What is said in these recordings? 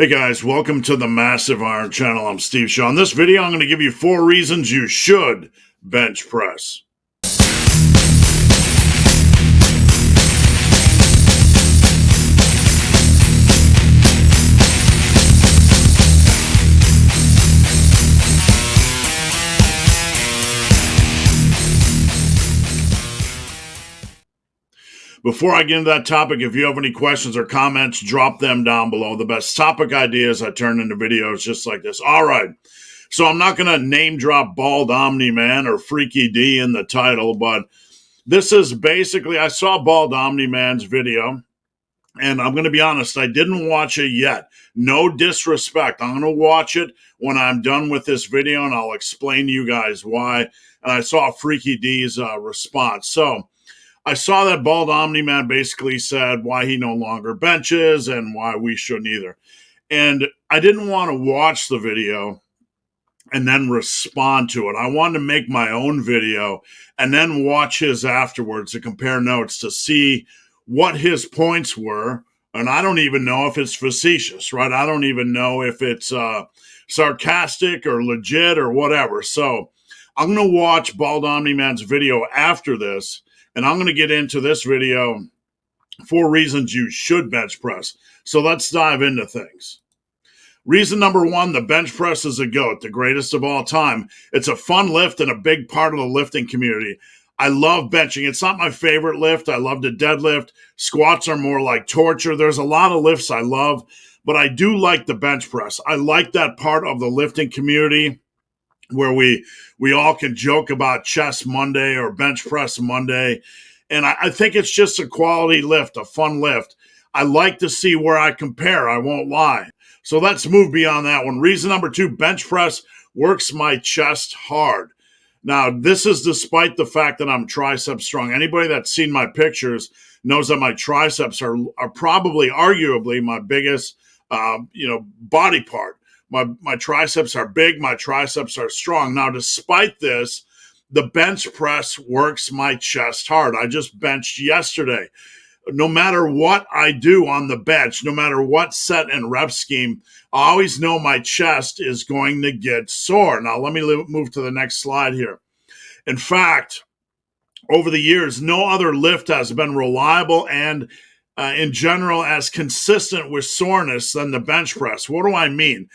Hey guys, welcome to the Massive Iron Channel. I'm Steve Shaw. In this video, I'm going to give you 4 reasons you should bench press. Before I get into that topic, if you have any questions or comments, drop them down below. The best topic ideas I turn into videos just like this. All right. So I'm not going to name drop Bald Omni Man or Freaky D in the title, but this is basically, I saw Bald Omni Man's video, and I'm going to be honest, I didn't watch it yet. No disrespect. I'm going to watch it when I'm done with this video, and I'll explain to you guys why. And I saw Freaky D's response. So I saw that Bald Omni Man basically said why he no longer benches and why we shouldn't either. And I didn't want to watch the video and then respond to it. I wanted to make my own video and then watch his afterwards to compare notes to see what his points were. And I don't even know if it's facetious, right? I don't even know if it's sarcastic or legit or whatever. So I'm going to watch Bald Omni Man's video after this, and I'm going to get into this video 4 reasons you should bench press. So let's dive into things. Reason number 1, the bench press is a GOAT, the greatest of all time. It's a fun lift and a big part of the lifting community. I love benching. It's not my favorite lift. I love to deadlift. Squats are more like torture. There's a lot of lifts I love, but I do like the bench press. I like that part of the lifting community where we all can joke about chest Monday or bench press Monday. And I think it's just a quality lift, a fun lift. I like to see where I compare. I won't lie. So let's move beyond that one. Reason number 2, bench press works my chest hard. Now, this is despite the fact that I'm tricep strong. Anybody that's seen my pictures knows that my triceps are probably arguably my biggest, body part. My triceps are big. My triceps are strong. Now, despite this, the bench press works my chest hard. I just benched yesterday. No matter what I do on the bench, no matter what set and rep scheme, I always know my chest is going to get sore. Now, let me move to the next slide here. In fact, over the years, no other lift has been reliable and in general as consistent with soreness than the bench press. What do I mean?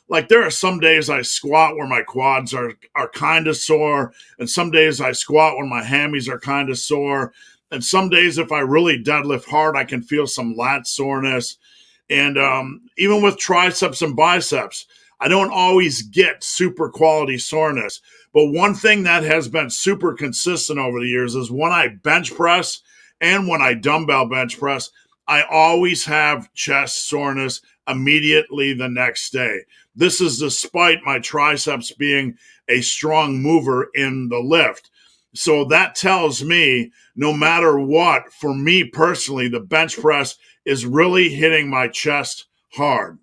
Like, there are some days I squat where my quads are kind of sore, and some days I squat when my hammies are kind of sore, and some days if I really deadlift hard, I can feel some lat soreness. And even with triceps and biceps, I don't always get super quality soreness. But one thing that has been super consistent over the years is when I bench press and when I dumbbell bench press, I always have chest soreness immediately the next day. This is despite my triceps being a strong mover in the lift. So that tells me no matter what, for me personally, the bench press is really hitting my chest hard.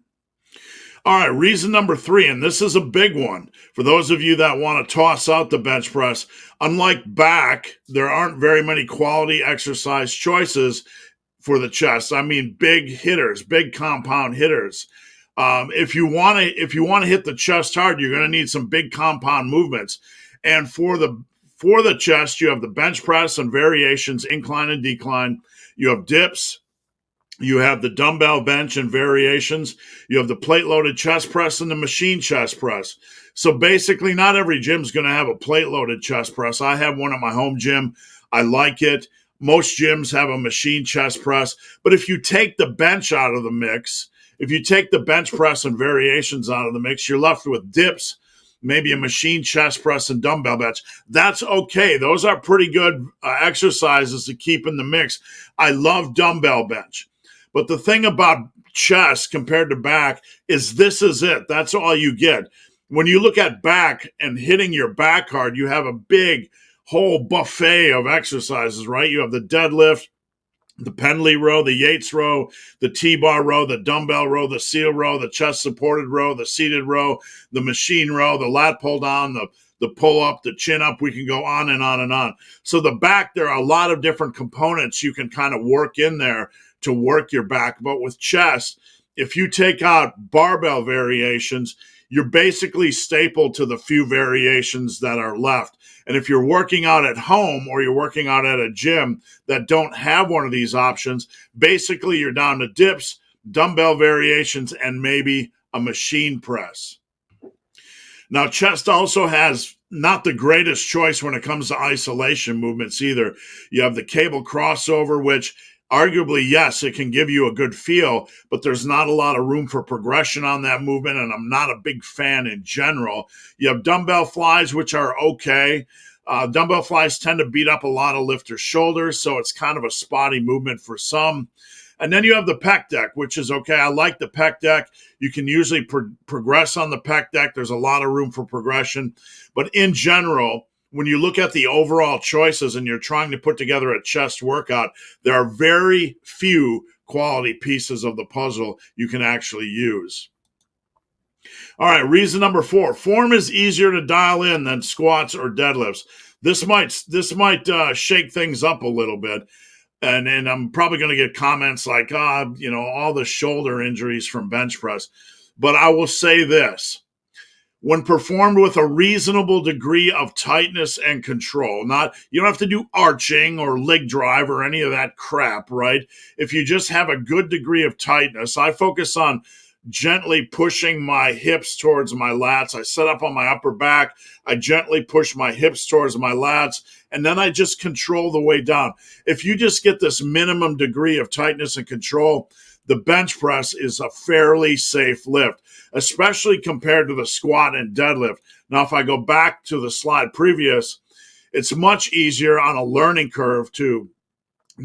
All right, reason number 3, and this is a big one. For those of you that want to toss out the bench press, unlike back, there aren't very many quality exercise choices for the chest. I mean, big hitters, big compound hitters. If you want to hit the chest hard, you're going to need some big compound movements. And for the chest, you have the bench press and variations, incline and decline. You have dips. You have the dumbbell bench and variations. You have the plate-loaded chest press and the machine chest press. So basically, not every gym is going to have a plate-loaded chest press. I have one at my home gym. I like it. Most gyms have a machine chest press. But if you take the bench out of the mix, if you take the bench press and variations out of the mix, you're left with dips, maybe a machine chest press and dumbbell bench. That's okay. Those are pretty good exercises to keep in the mix. I love dumbbell bench. But the thing about chest compared to back is this is it. That's all you get. When you look at back and hitting your back hard, you have a big whole buffet of exercises, right? You have the deadlift, the Pendley row, the Yates row, the T-bar row, the dumbbell row, the seal row, the chest supported row, the seated row, the machine row, the lat pull down, the pull up, the chin up. We can go on and on and on. So the back, there are a lot of different components you can kind of work in there to work your back. But with chest, if you take out barbell variations, you're basically stapled to the few variations that are left. And if you're working out at home or you're working out at a gym that don't have one of these options, basically you're down to dips, dumbbell variations, and maybe a machine press. Now, chest also has not the greatest choice when it comes to isolation movements either. You have the cable crossover, which arguably, yes, it can give you a good feel, but there's not a lot of room for progression on that movement, and I'm not a big fan in general. You have dumbbell flies, which are okay. Dumbbell flies tend to beat up a lot of lifters' shoulders, so it's kind of a spotty movement for some. And then you have the pec deck, which is okay. I like the pec deck. You can usually progress on the pec deck. There's a lot of room for progression. But in general, when you look at the overall choices and you're trying to put together a chest workout, there are very few quality pieces of the puzzle you can actually use. All right, reason number 4. Form is easier to dial in than squats or deadlifts. This might shake things up a little bit. And I'm probably going to get comments like, all the shoulder injuries from bench press. But I will say this. When performed with a reasonable degree of tightness and control, you don't have to do arching or leg drive or any of that crap, right? If you just have a good degree of tightness, I focus on gently pushing my hips towards my lats. I set up on my upper back. I gently push my hips towards my lats, and then I just control the way down. If you just get this minimum degree of tightness and control, the bench press is a fairly safe lift, especially compared to the squat and deadlift. Now, if I go back to the slide previous, it's much easier on a learning curve to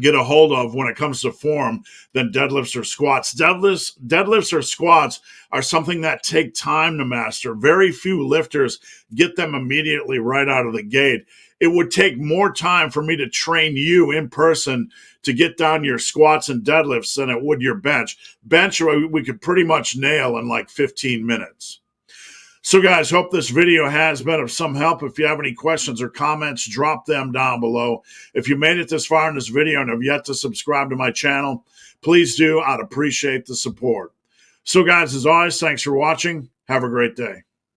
get a hold of when it comes to form than deadlifts or squats. Deadlifts or squats are something that take time to master. Very few lifters get them immediately right out of the gate. It would take more time for me to train you in person to get down your squats and deadlifts than it would your bench. Bench, we could pretty much nail in like 15 minutes. So guys, hope this video has been of some help. If you have any questions or comments, drop them down below. If you made it this far in this video and have yet to subscribe to my channel, please do. I'd appreciate the support. So guys, as always, thanks for watching. Have a great day.